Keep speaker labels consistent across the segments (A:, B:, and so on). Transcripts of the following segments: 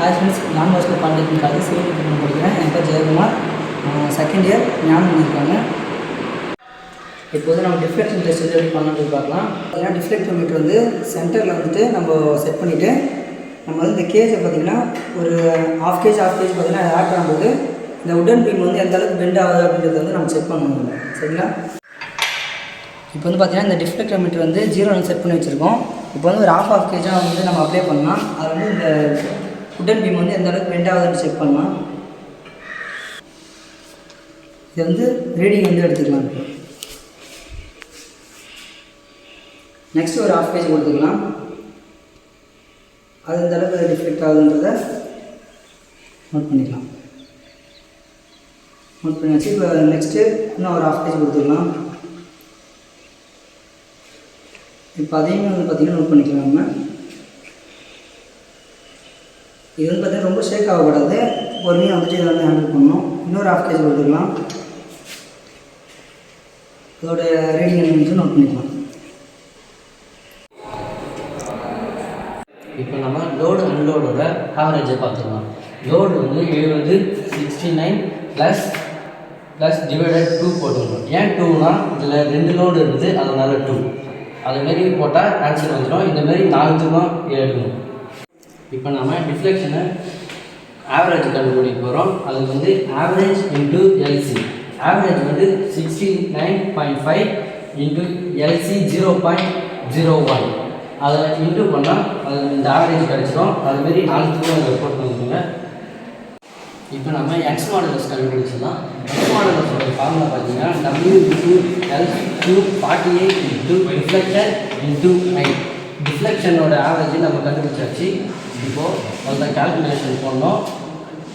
A: Hi friends, நான் master polytechnic college civil engineering படிக்கிறேன். என் பேர் ஜெயக்குமார். செகண்ட் இயர் ஞானம் பண்ணியிருக்காங்க. இப்போ வந்து நம்ம டிஃப்ளெக்ஷன் டெஸ்ட் வந்து எப்படி பண்ணலான்னு பார்க்கலாம். ஏன்னா டிஃப்ளெக்டோமீட்டர் வந்து சென்டரில் வந்துட்டு நம்ம செட் பண்ணிவிட்டு நம்ம வந்து இந்த கேஜை பார்த்திங்கன்னா ஒரு ஹாஃப் கேஜ் பார்த்திங்கன்னா ஆட் பண்ணும்போது இந்த உடன் பீம் வந்து எந்த அளவுக்கு பெண்ட் ஆகுது அப்படின்றத வந்து நம்ம செக் பண்ணணும். சரிங்களா? இப்போ வந்து பார்த்திங்கன்னா இந்த டிஃப்ளெக்டோமீட்டர் வந்து 0 செட் பண்ணி வச்சுருக்கோம். இப்போ வந்து ஒரு ஹாஃப் கேஜாக வந்து நம்ம அப்ளை பண்ணலாம். அது வந்து இந்த உடன் பீம் வந்து எந்த அளவுக்கு பெண்ட் ஆகுதுன்னு செக் பண்ணலாம். இது வந்து ரீடிங் வந்து எடுத்துக்கலாம். நெக்ஸ்ட் ஒரு ஹாஃப் கேஜ் கொடுத்துக்கலாம். அது எந்த அளவுக்கு டிஃப்ளெக்ட் ஆகுதுன்றதை நோட் பண்ணிக்கலாம். நோட் பண்ணியாச்சு. இப்போ நெக்ஸ்ட்டு இன்னும் ஒரு ஹாஃப் கேஜ் கொடுத்துக்கலாம். இப்போ அதையும் வந்து பார்த்திங்கன்னா நோட் பண்ணிக்கலாம். நம்ம இது வந்து பார்த்திங்கன்னா ரொம்ப ஷேக் ஆகக்கூடாது. பொறுமையாக வந்துட்டு இதை வந்து ஹேண்டில் பண்ணணும். இன்னொரு ஹாஃப் கேஜ் கொடுத்துக்கலாம். அதோட ரீடிங் வந்து நோட் பண்ணிக்கலாம்.
B: இப்போ நம்ம லோடு அன்லோடோட ஆவரேஜை பார்த்துக்கலாம். லோடு வந்து 69 ப்ளஸ் டிவைடட் 2 போட்டுக்கணும். ஏன் 2னா இதில் 2 லோடு இருக்குது, அதனால் 2. அதுமாரி போட்டால் ஆன்சர் வந்துடும். இந்தமாரி 4த்துக்கும் எடுக்கணும். இப்போ நம்ம டிஃப்ளெக்ஷனை ஆவரேஜ் கண்டுபிடிக்க போகிறோம். அதுக்கு வந்து ஆவரேஜ் இன்ட்டு எல்சி. ஆவரேஜ் வந்து 69.5 இன்ட்டு எல்சி 0.01. அதை இன்ட்டு பண்ணால் அது இந்த ஆவரேஜ் கிடச்சிடும். அதுமாரி 4த்துக்கும் அதை போட்டு வந்துடுங்க. இப்போ நம்ம எக்ஸ் மாடலஸ் கண்டுபிடிச்சிடலாம். எக்ஸ் மாடலஸோட ஃபார்முலா பார்த்தீங்கன்னா W/L3 இன்ட்டு டிஃப்ளெக்ஷன் இன்ட்டு ஐ. டிஃப்ளெக்ஷனோட ஆவரேஜ் நம்ம கண்டுபிடிச்சாச்சு. இப்போது அந்த கால்குலேஷன் பண்ணோம்.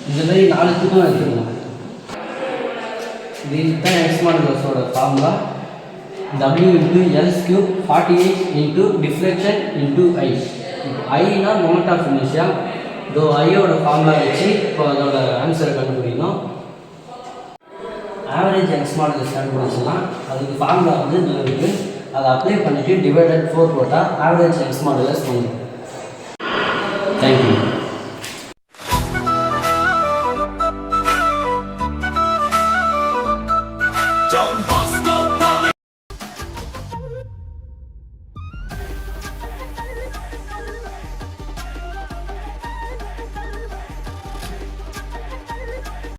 B: இந்தமாரி 4த்துக்கும் எடுத்துக்கணும். இதுதான் எக்ஸ் மாடலஸோட formula. W/L3 48 into deflection into I. ஐனா மொமெண்ட் ஆஃப் இனர்ஷியா. இதோ ஐயோட ஃபார்முலா வச்சு இப்போ அதோட ஆன்சரை கண்டுபிடிக்கணும். ஆவரேஜ் எக்ஸ் மாடலஸ் கண்டுபிடிச்சலாம். அதுக்கு ஃபார்முலா வந்து இதில் இருக்குது. அதை அப்ளை பண்ணிவிட்டு டிவைடட் 4 போட்டால் ஆவரேஜ் எக்ஸ் மாடலஸ் வந்துடும். தேங்க்யூ.